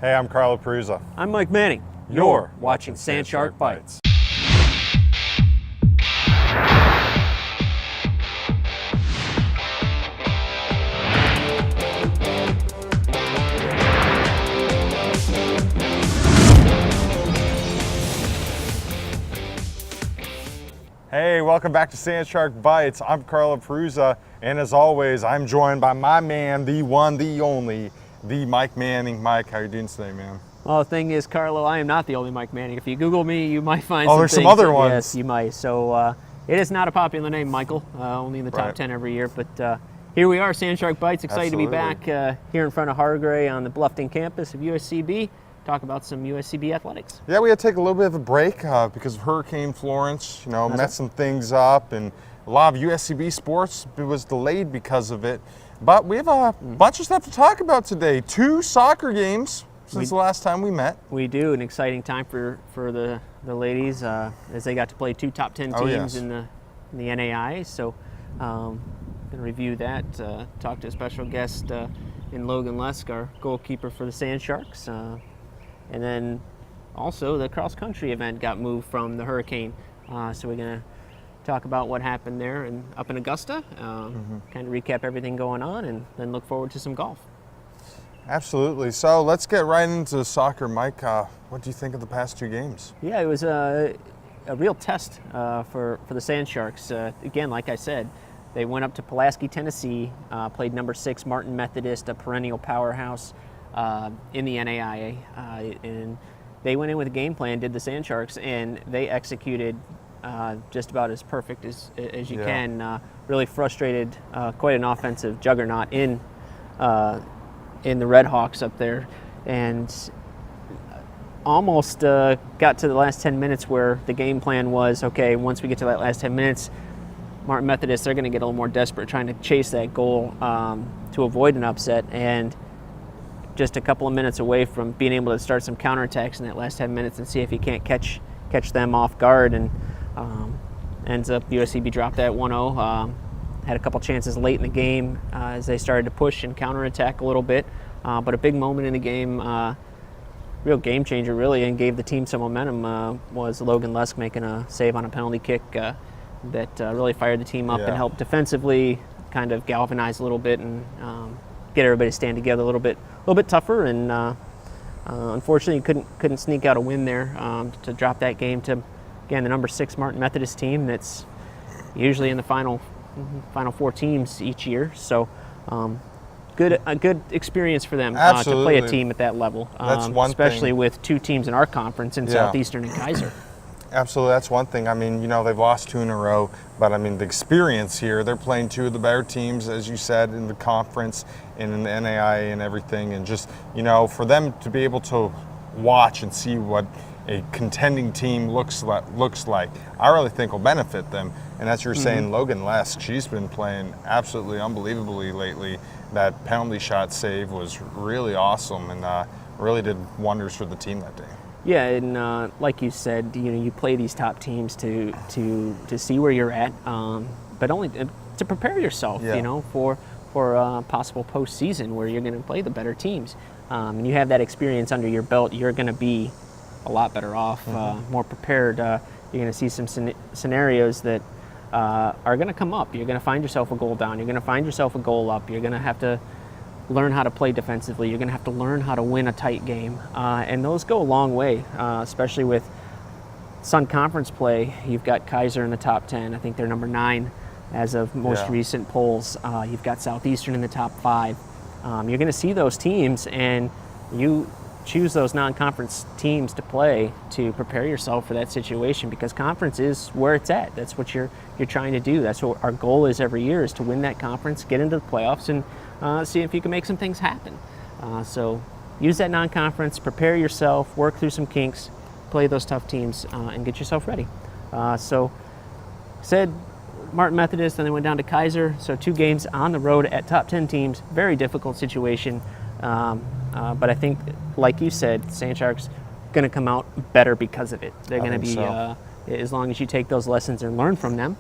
Hey, I'm Carlo Peruzza. I'm Mike Manning. You're watching Sand Shark Bytes. Hey, welcome back to Sand Shark Bytes. I'm Carlo Peruzza, and as always, I'm joined by my man, the one, the only, the Mike Manning. Mike, how you doing today, man? Well, the thing is, Carlo, I am not the only Mike Manning. If you Google me, you might find there's some other ones. Yes, you might. So it is not a popular name, Michael, only in the top 10 every year. But here we are, Sand Shark Bytes. Excited to be back here in front of Hargray on the Bluffton campus of USCB. Talk about some USCB athletics. Yeah, we had to take a little bit of a break because of Hurricane Florence, met some things up, and a lot of USCB sports was delayed because of it. But we have a bunch of stuff to talk about today. 2 soccer games since the last time we met. We do, an exciting time for the ladies as they got to play 2 top 10 teams in the NAI. So going to review that, talk to a special guest in Logan Lesk, our goalkeeper for the Sand Sharks. And then also the cross-country event got moved from the hurricane. So we're going to talk about what happened there and up in Augusta, kind of recap everything going on, and then look forward to some golf. Absolutely. So let's get right into soccer. Mike, what do you think of the past 2 games? Yeah, it was a real test for the Sand Sharks. Again, like I said, they went up to Pulaski, Tennessee, played number 6 Martin Methodist, a perennial powerhouse in the NAIA, and they went in with a game plan, did the Sand Sharks, and they executed just about as perfect as you can. Really frustrated quite an offensive juggernaut in the Red Hawks up there, and almost got to the last 10 minutes where the game plan was, okay, once we get to that last 10 minutes, Martin Methodist, they're going to get a little more desperate trying to chase that goal to avoid an upset, and just a couple of minutes away from being able to start some counterattacks in that last 10 minutes and see if he can't catch them off guard, and ends up USCB dropped that 1-0. Had a couple chances late in the game as they started to push and counterattack a little bit, but a big moment in the game, real game changer really, and gave the team some momentum, was Logan Lesk making a save on a penalty kick that really fired the team up and helped defensively kind of galvanize a little bit and get everybody to stand together a little bit tougher, and unfortunately couldn't sneak out a win there to drop that game to, again, the number 6 Martin Methodist team that's usually in the final 4 teams each year. So a good experience for them to play a team at that level. That's one especially thing. With 2 teams in our conference in Southeastern and Kaiser. Absolutely, that's one thing. I mean, they've lost 2 in a row, but I mean, the experience here, they're playing 2 of the better teams, as you said, in the conference and in the NAIA and everything. And just, for them to be able to watch and see what a contending team looks like, I really think will benefit them. And as you're saying, Logan Lesk, she's been playing absolutely unbelievably lately. That penalty shot save was really awesome and really did wonders for the team that day. Yeah, and like you said, you play these top teams to see where you're at, but only to prepare yourself, for a possible postseason where you're going to play the better teams. And you have that experience under your belt, you're going to be a lot better off, more prepared. You're going to see some scenarios that are going to come up. You're going to find yourself a goal down. You're going to find yourself a goal up. You're going to have to learn how to play defensively. You're going to have to learn how to win a tight game. And those go a long way, especially with Sun Conference play. You've got Kaiser in the top 10. I think they're number 9 as of most recent polls. You've got Southeastern in the top 5. You're going to see those teams, and you choose those non-conference teams to play to prepare yourself for that situation, because conference is where it's at. That's what you're trying to do. That's what our goal is every year, is to win that conference, get into the playoffs, and see if you can make some things happen. So use that non-conference, prepare yourself, work through some kinks, play those tough teams, and get yourself ready. So said Martin Methodist, then they went down to Kaiser. So 2 games on the road at top 10 teams, very difficult situation. But I think, like you said, Sand Sharks going to come out better because of it. They're going to be as long as you take those lessons and learn from them,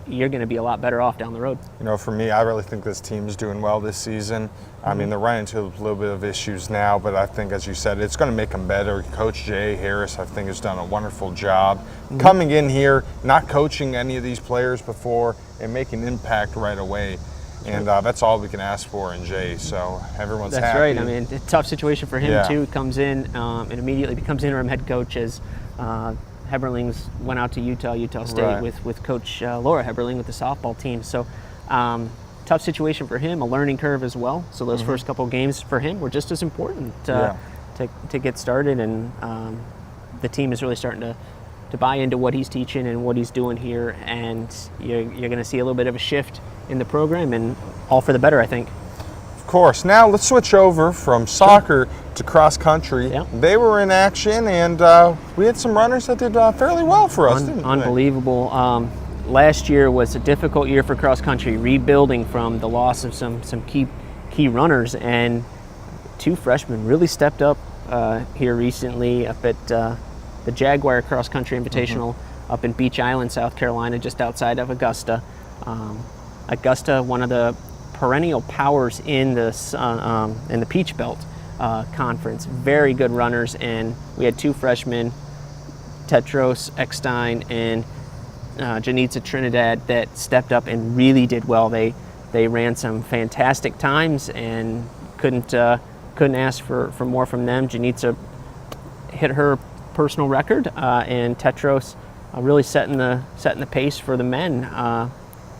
you're going to be a lot better off down the road. You know, for me, I really think this team's doing well this season. I mean, they're running into a little bit of issues now, but I think, as you said, it's going to make them better. Coach Jay Harris, I think, has done a wonderful job coming in here, not coaching any of these players before, and making impact right away. And that's all we can ask for in Jay, so everyone's happy. That's right. I mean, a tough situation for him, Yeah. too. He comes in and immediately becomes interim head coach as Heberlings went out to Utah State Right. with Coach Laura Heberling with the softball team. So tough situation for him, a learning curve as well. So those first couple of games for him were just as important to get started, and the team is really starting to buy into what he's teaching and what he's doing here, and you're going to see a little bit of a shift in the program, and all for the better, I think. Of course. Now let's switch over from soccer to cross country. Yeah. They were in action, and we had some runners that did fairly well for us, didn't they? Unbelievable. Last year was a difficult year for cross country, rebuilding from the loss of some key runners, and two freshmen really stepped up here recently up at the Jaguar Cross Country Invitational up in Beach Island, South Carolina, just outside of Augusta. Augusta, one of the perennial powers in the Peach Belt Conference. Very good runners, and we had two freshmen, Tetros Eckstein and Janitza Trinidad, that stepped up and really did well. They ran some fantastic times, and couldn't ask for more from them. Janitza hit her personal record, and Tetros really setting the pace for the men.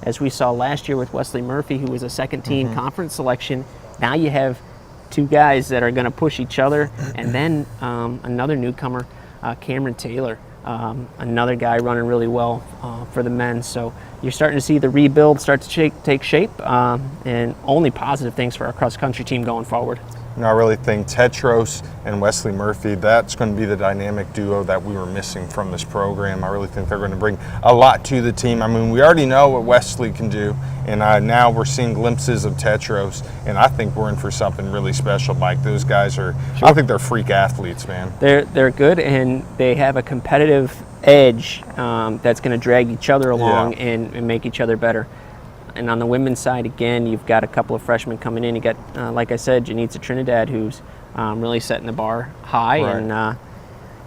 As we saw last year with Wesley Murphy, who was a second-team conference selection. Now you have two guys that are going to push each other, and then another newcomer, Cameron Taylor, another guy running really well for the men. So you're starting to see the rebuild start to take shape, and only positive things for our cross-country team going forward. And I really think Tetros and Wesley Murphy, that's going to be the dynamic duo that we were missing from this program. I really think they're going to bring a lot to the team. I mean, we already know what Wesley can do, and now we're seeing glimpses of Tetros, and I think we're in for something really special, Mike. Those guys are, I think they're freak athletes, man. They're good, and they have a competitive edge that's going to drag each other along and make each other better. And on the women's side, again, you've got a couple of freshmen coming in. You got, like I said, Janitza Trinidad, who's really setting the bar high, Right.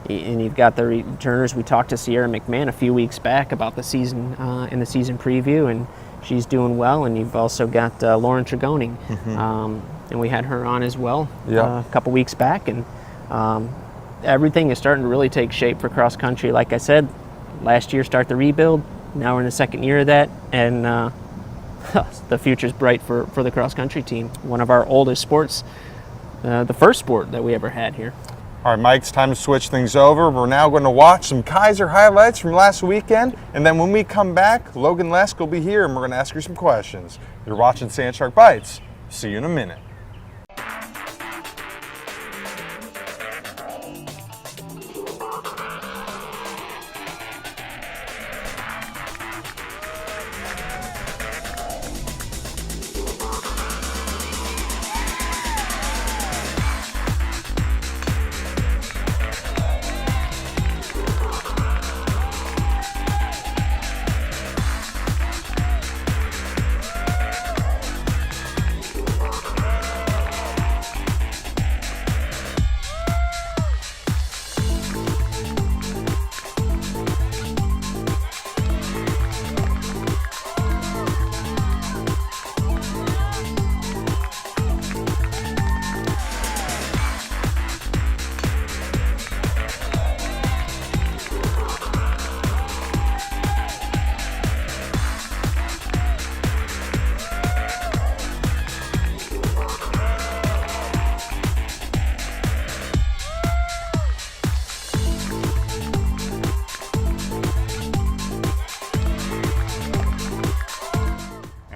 and you've got the returners. We talked to Sierra McMahon a few weeks back about the season in the season preview, and she's doing well. And you've also got Lauren Tregoning, and we had her on as well a couple weeks back, and everything is starting to really take shape for cross country. Like I said, last year start the rebuild. Now we're in the second year of that, and the future's bright for the cross-country team. One of our oldest sports, the first sport that we ever had here. All right, Mike, it's time to switch things over. We're now going to watch some Kaiser highlights from last weekend, and then when we come back, Logan Lesk will be here, and we're going to ask you some questions. You're watching Sand Shark Bytes. See you in a minute.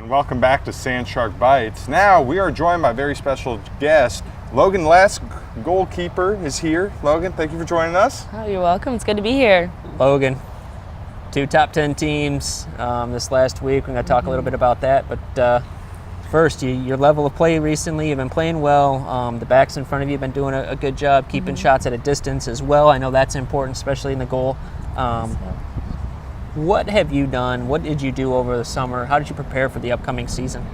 Welcome back to Sand Shark Bytes. Now we are joined by a very special guest. Logan Lesk, goalkeeper, is here. Logan, thank you for joining us. Oh, you're welcome. It's good to be here. Logan, two top 10 teams this last week. We're going to talk a little bit about that, but First, your level of play recently, you've been playing well. The backs in front of you have been doing a good job keeping shots at a distance as well. I know that's important, especially in the goal. What have you done? What did you do over the summer? How did you prepare for the upcoming season?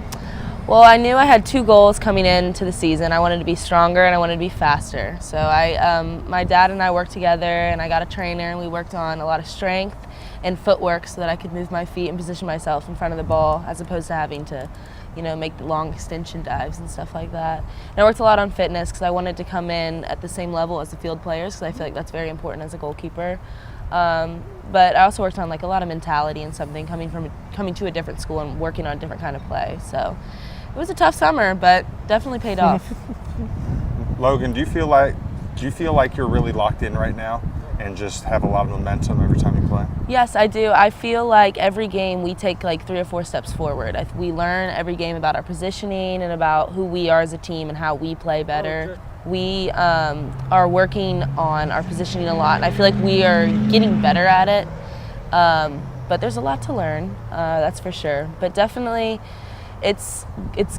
Well, I knew I had 2 goals coming into the season. I wanted to be stronger and I wanted to be faster. So my dad and I worked together, and I got a trainer, and we worked on a lot of strength and footwork so that I could move my feet and position myself in front of the ball, as opposed to having to make the long extension dives and stuff like that. And I worked a lot on fitness because I wanted to come in at the same level as the field players, because I feel like that's very important as a goalkeeper. But I also worked on a lot of mentality and something coming to a different school and working on a different kind of play. So it was a tough summer, but definitely paid off. Logan, do you feel like you're really locked in right now and just have a lot of momentum every time you play? Yes, I do. I feel like every game we take 3 or 4 steps forward. We learn every game about our positioning and about who we are as a team and how we play better. We are working on our positioning a lot, and I feel like we are getting better at it. But there's a lot to learn, that's for sure. But definitely, it's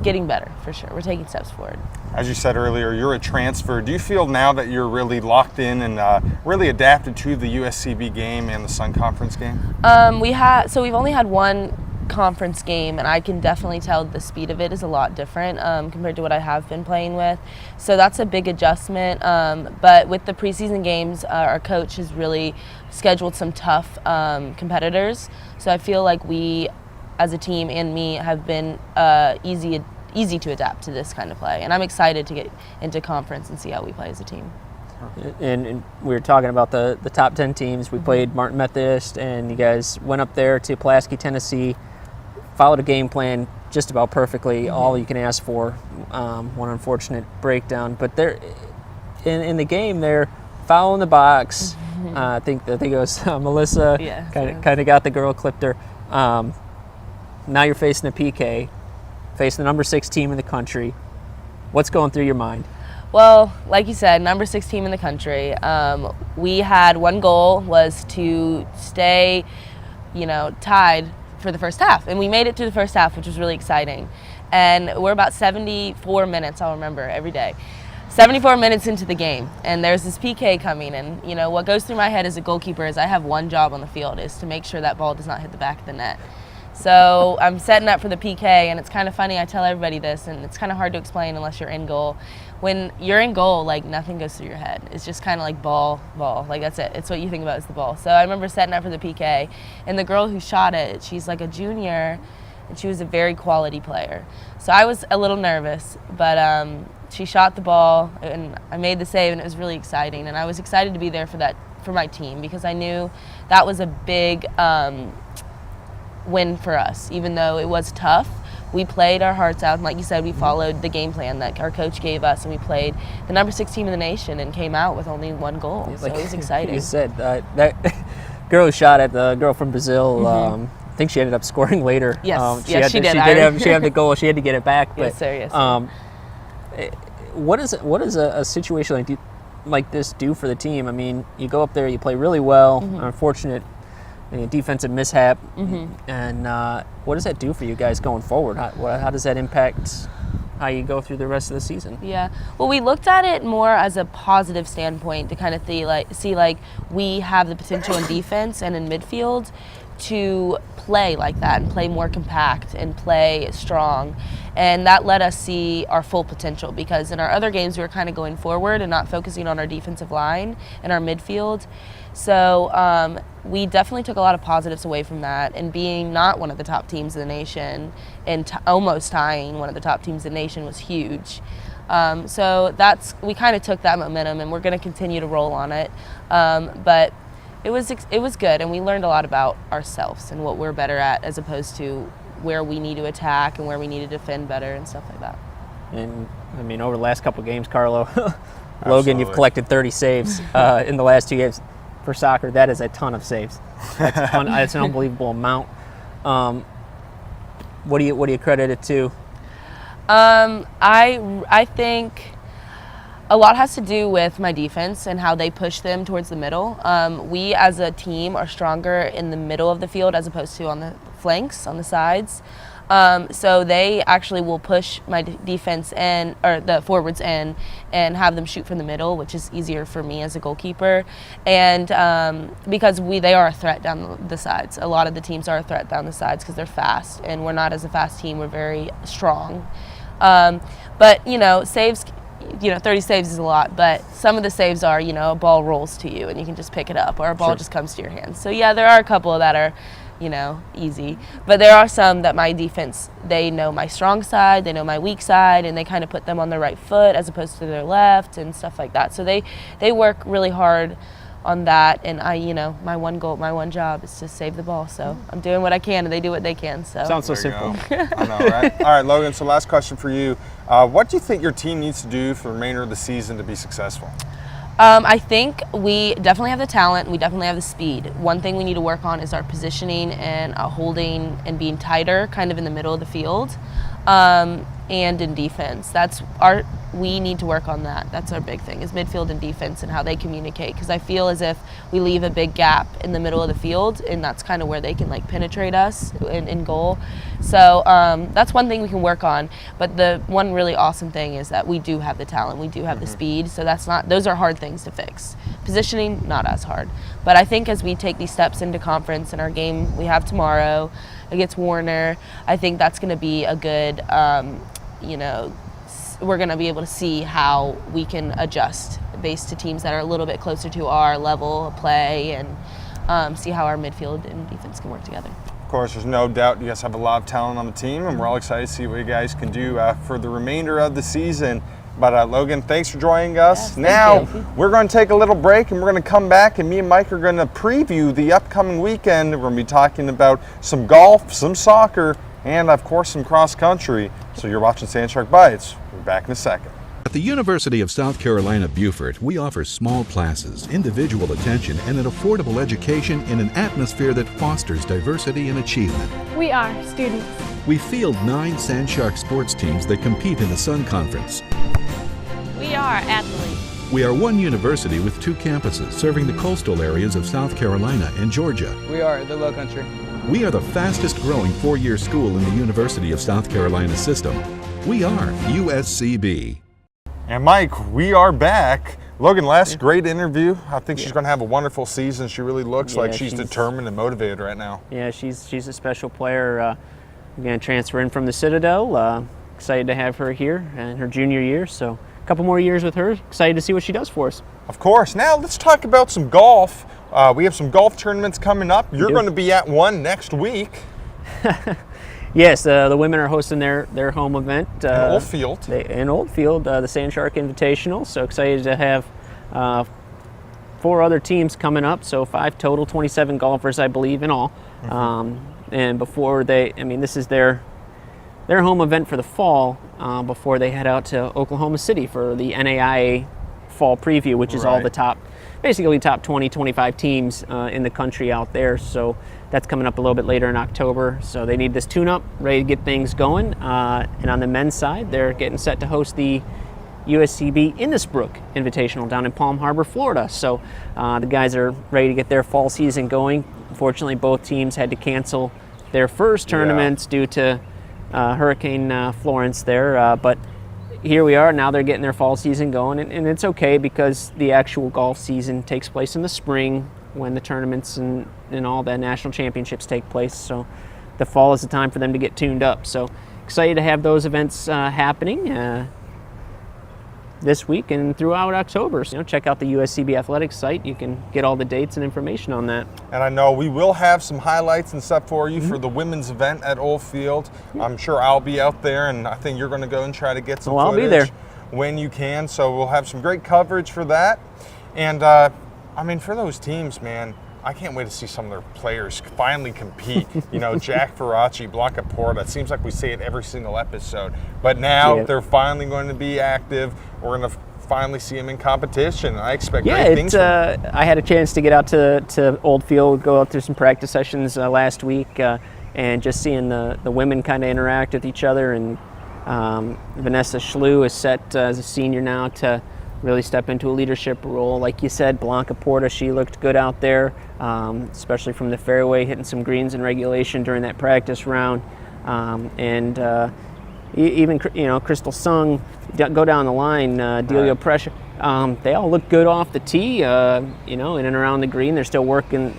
getting better, for sure. We're taking steps forward. As you said earlier, you're a transfer. Do you feel now that you're really locked in and really adapted to the USCB game and the Sun Conference game? We've only had 1 conference game, and I can definitely tell the speed of it is a lot different compared to what I have been playing with. So that's a big adjustment. But with the preseason games, our coach has really scheduled some tough competitors. So I feel like we, as a team, and me, have been easy to adapt to this kind of play. And I'm excited to get into conference and see how we play as a team. And we were talking about the top 10 teams. We played Martin Methodist, and you guys went up there to Pulaski, Tennessee, followed a game plan just about perfectly, all you can ask for. One unfortunate breakdown, but they're in the game. They're fouling the box. I think it was Melissa. Yeah, kind of got the girl, clipped her. Now you're facing a PK, facing the number 6 team in the country. What's going through your mind? Well, like you said, number 6 team in the country. We had 1 goal was to stay, tied for the first half. And we made it to the first half, which was really exciting. And we're about 74 minutes, I'll remember every day. 74 minutes into the game, and there's this PK coming, and what goes through my head as a goalkeeper is I have 1 job on the field, is to make sure that ball does not hit the back of the net. So I'm setting up for the PK, and it's kind of funny, I tell everybody this, and it's kind of hard to explain unless you're in goal. When you're in goal, nothing goes through your head. It's just kind of ball, that's it. It's what you think about is the ball. So I remember setting up for the PK, and the girl who shot it, she's a junior, and she was a very quality player. So I was a little nervous, but she shot the ball, and I made the save, and it was really exciting. And I was excited to be there for my team, because I knew that was a big win for us. Even though it was tough, we played our hearts out, and like you said, we followed the game plan that our coach gave us, and we played the number 6 team in the nation and came out with only 1 goal. So it was exciting. You said that girl who shot at the girl from Brazil. I think she ended up scoring later. Yes, she did. She had the goal. She had to get it back. But, yes, sir. Yes, sir. What is a situation like this do for the team? I mean, you go up there, you play really well. Unfortunate defensive mishap, and what does that do for you guys going forward? How does that impact how you go through the rest of the season? Yeah, well, we looked at it more as a positive standpoint to kind of see we have the potential in defense and in midfield to play like that and play more compact and play strong, and that let us see our full potential, because in our other games we were kind of going forward and not focusing on our defensive line and our midfield. So we definitely took a lot of positives away from that, and being not one of the top teams in the nation and almost tying one of the top teams in the nation was huge. So we kind of took that momentum, and we're going to continue to roll on it. But it was good, and we learned a lot about ourselves and what we're better at, as opposed to where we need to attack and where we need to defend better and stuff like that. And I mean, over the last couple of games, Carlo, Logan, you've collected 30 saves in the last 2 games. For soccer, that is a ton of saves. That's an unbelievable amount. What do you credit it to? I think a lot has to do with my defense and how they push them towards the middle. We as a team are stronger in the middle of the field as opposed to on the flanks, on the sides. So they actually will push my defense in, or the forwards in, and have them shoot from the middle, which is easier for me as a goalkeeper. And because they are a threat down the sides. A lot of the teams are a threat down the sides because they're fast, and we're not as a fast team. We're very strong. But, you know, saves, 30 saves is a lot, but some of the saves are, a ball rolls to you and you can just pick it up, or a ball just comes to your hands. So, yeah, there are a couple that are, easy. But there are some that my defense, they know my strong side, they know my weak side, and they kind of put them on their right foot as opposed to their left and stuff like that. So they work really hard on that, and my one goal, my one job is to save the ball. So I'm doing what I can, and they do what they can. So sounds so simple. I know, right? All right, Logan. So last question for you: what do you think your team needs to do for the remainder of the season to be successful? I think we definitely have the talent. We definitely have the speed. One thing we need to work on is our positioning and holding and being tighter, kind of in the middle of the field, and in defense. We need to work on that. That's our big thing, is midfield and defense and how they communicate. Because I feel as if we leave a big gap in the middle of the field, and that's kind of where they can penetrate us in goal. So that's one thing we can work on. But the one really awesome thing is that we do have the talent. We do have the speed. So those are hard things to fix. Positioning, not as hard. But I think as we take these steps into conference and our game we have tomorrow against Warner, I think that's going to be a good, we're going to be able to see how we can adjust based to teams that are a little bit closer to our level of play, and see how our midfield and defense can work together. Of course, there's no doubt you guys have a lot of talent on the team, and we're all excited to see what you guys can do for the remainder of the season. But Logan, thanks for joining us. Yes, now, you. we're going to take a little break, and we're going to come back, and me and Mike are going to preview the upcoming weekend. We're going to be talking about some golf, some soccer, and of course some cross country. So you're watching Sand Shark Bytes. We're back in a second. At the University of South Carolina, Beaufort, we offer small classes, individual attention, and an affordable education in an atmosphere that fosters diversity and achievement. We are students. We field 9 Sand Shark sports teams that compete in the Sun Conference. We are athletes. We are one university with 2 campuses serving the coastal areas of South Carolina and Georgia. We are the Low Country. We are the fastest growing 4-year school in the University of South Carolina system. We are USCB. And Mike, we are back. Logan, last great interview. I think she's going to have a wonderful season. She really looks like she's determined and motivated right now. Yeah, she's a special player. Going to transfer in from the Citadel. Excited to have her here in her junior year. So a couple more years with her. Excited to see what she does for us. Of course. Now let's talk about some golf. We have some golf tournaments coming up. You're going to be at one next week. Yes, the women are hosting their home event. In Oldfield. In Oldfield, the Sand Shark Invitational. So excited to have 4 other teams coming up. So 5 total, 27 golfers, I believe, in all. And before this is their home event for the fall before they head out to Oklahoma City for the NAIA fall preview, which is all the top 20, 25 teams in the country out there. So that's coming up a little bit later in October. So they need this tune-up, ready to get things going. And on the men's side, they're getting set to host the USCB Innisbrook Invitational down in Palm Harbor, Florida. So the guys are ready to get their fall season going. Unfortunately, both teams had to cancel their first tournaments due to Hurricane Florence there. But here we are, now they're getting their fall season going, and it's okay because the actual golf season takes place in the spring when the tournaments and all the national championships take place. So the fall is the time for them to get tuned up. So excited to have those events happening this week and throughout October. So, check out the USCB Athletics site. You can get all the dates and information on that. And I know we will have some highlights and stuff for you for the women's event at Oldfield. I'm sure I'll be out there, and I think you're going to go and try to get some footage I'll be there when you can. So we'll have some great coverage for that. And for those teams, man, I can't wait to see some of their players finally compete. Jack Ferracci, Blanca Porta. It seems like we say it every single episode. But now they're finally going to be active. We're going to finally see them in competition. I expect great things from them. I had a chance to get out to Oldfield, go out through some practice sessions last week, and just seeing the women kind of interact with each other. And Vanessa Schlew is set as a senior now to really step into a leadership role. Like you said, Blanca Porta, she looked good out there, especially from the fairway, hitting some greens in regulation during that practice round. Even Crystal Sung, go down the line, Delia Right. Pressure. They all look good off the tee, in and around the green. They're still working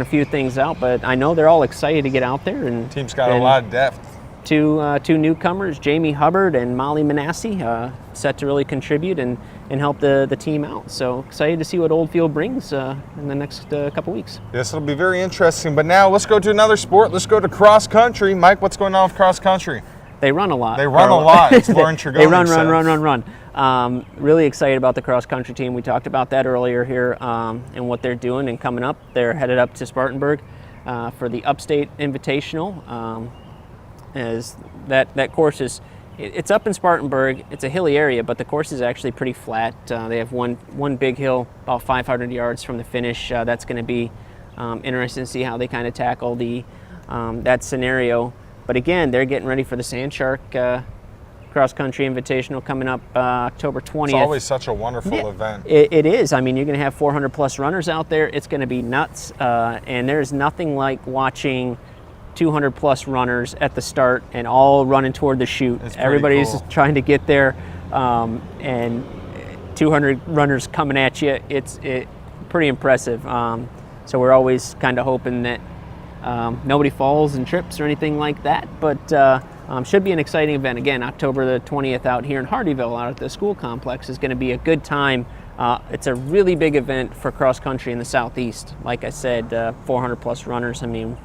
a few things out, but I know they're all excited to get out there. And Team's got a lot of depth. Two newcomers, Jamie Hubbard and Molly Manassi, set to really contribute and help the team out. So excited to see what Oldfield brings in the next couple weeks. Yes, it'll be very interesting. But now let's go to another sport. Let's go to cross country. Mike, what's going on with cross country? They run a lot. They run a lot. It's Lauren Trigoni They run. Really excited about the cross country team. We talked about that earlier here and what they're doing and coming up. They're headed up to Spartanburg for the Upstate Invitational. As that course is, it's up in Spartanburg. It's a hilly area, but the course is actually pretty flat. They have one big hill about 500 yards from the finish. That's going to be interesting to see how they kind of tackle that scenario. But again, they're getting ready for the Sand Shark Cross Country Invitational coming up October 20th. It's always such a wonderful event. It is. I mean, you're going to have 400 plus runners out there. It's going to be nuts. And there's nothing like watching 200 plus runners at the start and all running toward the chute. Everybody's cool. trying to get there, and 200 runners coming at you. It's pretty impressive. So we're always kind of hoping that nobody falls and trips or anything like that, but should be an exciting event. Again, October the 20th out here in Hardyville, out at the school complex, is going to be a good time. It's a really big event for cross country in the Southeast. Like I said, 400 plus runners. I mean,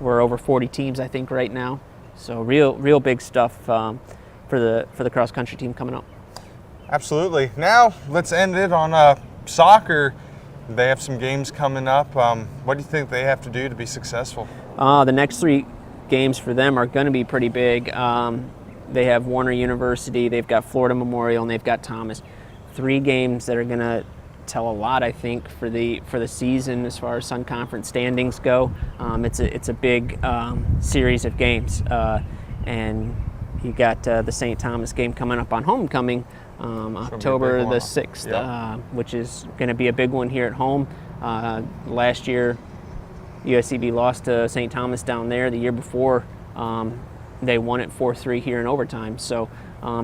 we're over 40 teams, I think, right now. So real big stuff for the cross country team coming up. Absolutely. Now let's end it on soccer. They have some games coming up. What do you think they have to do to be successful? The next 3 games for them are going to be pretty big. They have Warner University, they've got Florida Memorial, and they've got Thomas. 3 games that are going to tell a lot, I think, for the season as far as Sun Conference standings go. It's a big series of games, and you got the St. Thomas game coming up on homecoming. October the 6th, Yep. Which is going to be a big one here at home. Last year, USCB lost to St. Thomas down there. The year before, they won it 4-3 here in overtime. So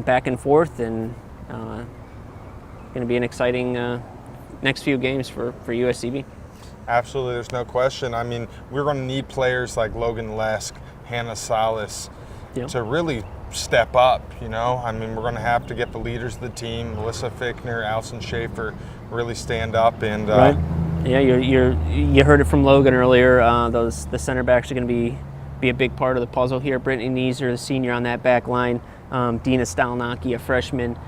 back and forth, and going to be an exciting next few games for USCB. Absolutely, there's no question. I mean, we're going to need players like Logan Lesk, Hannah Salas to really step up, I mean, we're going to have to get the leaders of the team, Melissa Fickner, Allison Schaefer, really stand up and right. Yeah, you heard it from Logan earlier. The center backs are going to be a big part of the puzzle here. Brittany Neeser, the senior on that back line, Dina Stalnacki, a freshman.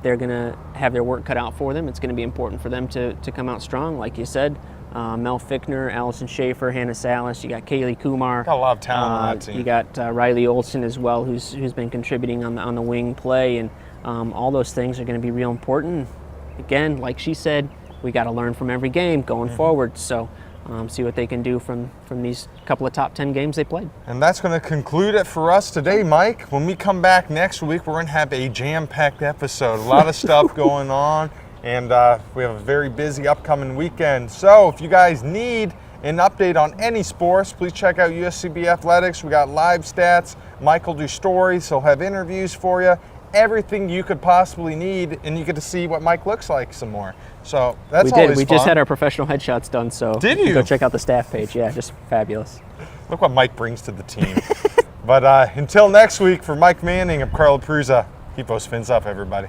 They're going to have their work cut out for them. It's going to be important for them to come out strong, like you said. Mel Fickner, Allison Schaefer, Hannah Salas. You got Kaylee Kumar. Got a lot of talent on that team. You got Riley Olson as well, who's been contributing on the wing play, and all those things are going to be real important. Again, like she said, we got to learn from every game going forward. So see what they can do from these couple of top 10 games they played. And that's going to conclude it for us today, Mike. When we come back next week, we're going to have a jam-packed episode. A lot of stuff going on, and we have a very busy upcoming weekend. So if you guys need an update on any sports, please check out USCB Athletics. We got live stats. Mike will do stories. He'll have interviews for you. Everything you could possibly need, and you get to see what Mike looks like some more. So that's always fun. We just had our professional headshots done, so did you? Go check out the staff page. Yeah, just fabulous. Look what Mike brings to the team. But until next week, for Mike Manning, I'm Carlo Prusa. Keep those fins up, everybody.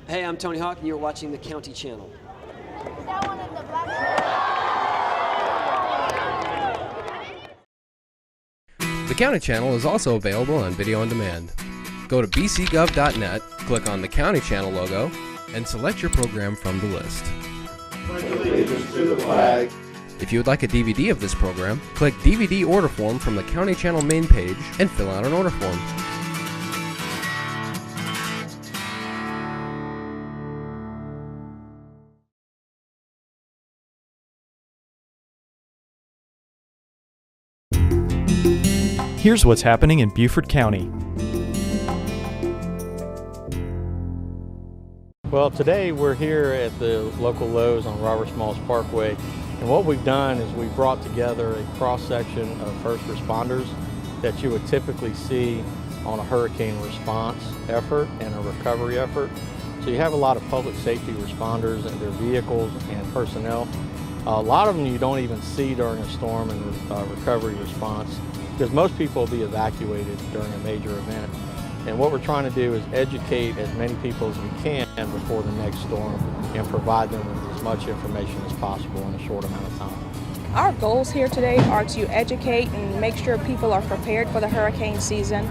Hey, I'm Tony Hawk, and you're watching the County Channel. Is that one of the black? The County Channel is also available on video on demand. Go to bcgov.net, click on the County Channel logo, and select your program from the list. If you would like a DVD of this program, click DVD order form from the County Channel main page and fill out an order form. Here's what's happening in Beaufort County. Well, today we're here at the local Lowe's on Robert Smalls Parkway, and what we've done is we've brought together a cross-section of first responders that you would typically see on a hurricane response effort and a recovery effort. So you have a lot of public safety responders and their vehicles and personnel. A lot of them you don't even see during a storm and recovery response, because most people will be evacuated during a major event. And what we're trying to do is educate as many people as we can before the next storm and provide them with as much information as possible in a short amount of time. Our goals here today are to educate and make sure people are prepared for the hurricane season.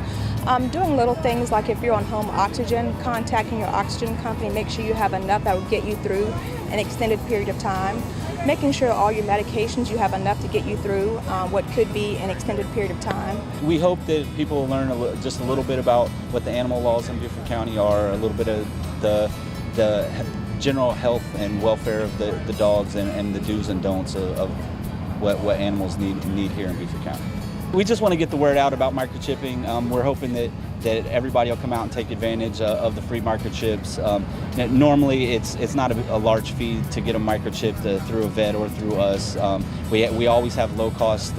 Doing little things like if you're on home oxygen, contacting your oxygen company, make sure you have enough that will get you through an extended period of time. Making sure all your medications, you have enough to get you through what could be an extended period of time. We hope that people will learn just a little bit about what the animal laws in Beaufort County are, a little bit of the general health and welfare of the dogs and the do's and don'ts of what animals need here in Beaufort County. We just want to get the word out about microchipping. We're hoping that everybody will come out and take advantage of the free microchips. Normally, it's not a large fee to get a microchip through a vet or through us. We always have low-cost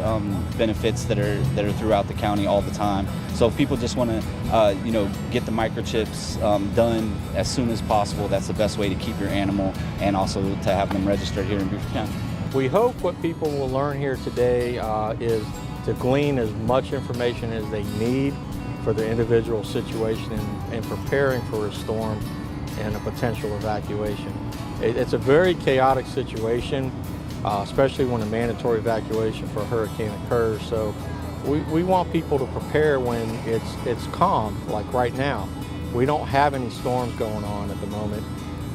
benefits that are throughout the county all the time. So if people just want to, get the microchips done as soon as possible, that's the best way to keep your animal and also to have them registered here in Beaufort County. We hope what people will learn here today is to glean as much information as they need for the individual situation and preparing for a storm and a potential evacuation. It's a very chaotic situation, especially when a mandatory evacuation for a hurricane occurs. So we want people to prepare when it's calm, like right now. We don't have any storms going on at the moment,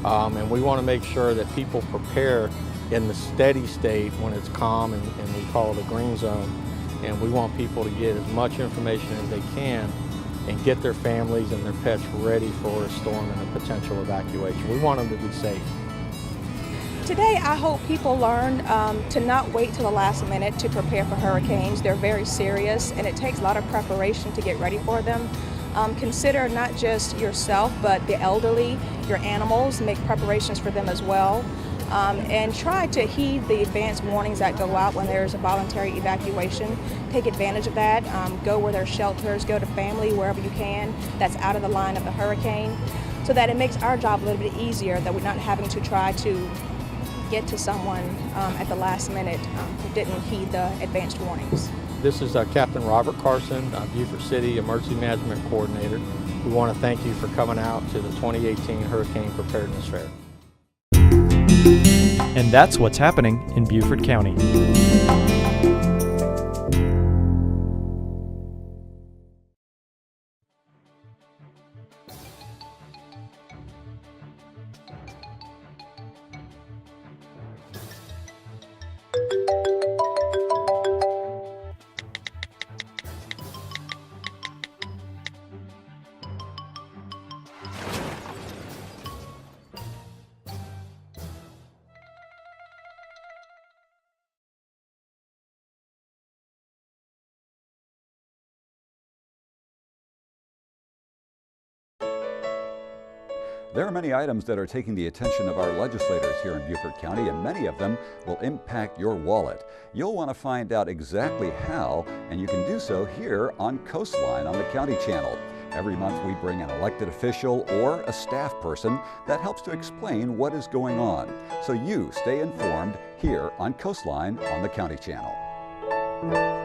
and we want to make sure that people prepare in the steady state when it's calm, and we call it a green zone. And we want people to get as much information as they can and get their families and their pets ready for a storm and a potential evacuation. We want them to be safe. Today, I hope people learn to not wait till the last minute to prepare for hurricanes. They're very serious, and it takes a lot of preparation to get ready for them. Consider not just yourself, but the elderly, your animals, make preparations for them as well. And try to heed the advance warnings that go out when there's a voluntary evacuation. Take advantage of that. Go where there's shelters, go to family, wherever you can, that's out of the line of the hurricane, so that it makes our job a little bit easier, that we're not having to try to get to someone at the last minute who didn't heed the advanced warnings. This is Captain Robert Carson, Beaufort City Emergency Management Coordinator. We want to thank you for coming out to the 2018 Hurricane Preparedness Fair. And that's what's happening in Beaufort County. There are many items that are taking the attention of our legislators here in Beaufort County, and many of them will impact your wallet. You'll want to find out exactly how, and you can do so here on Coastline on the County Channel. Every month we bring an elected official or a staff person that helps to explain what is going on. So you stay informed here on Coastline on the County Channel.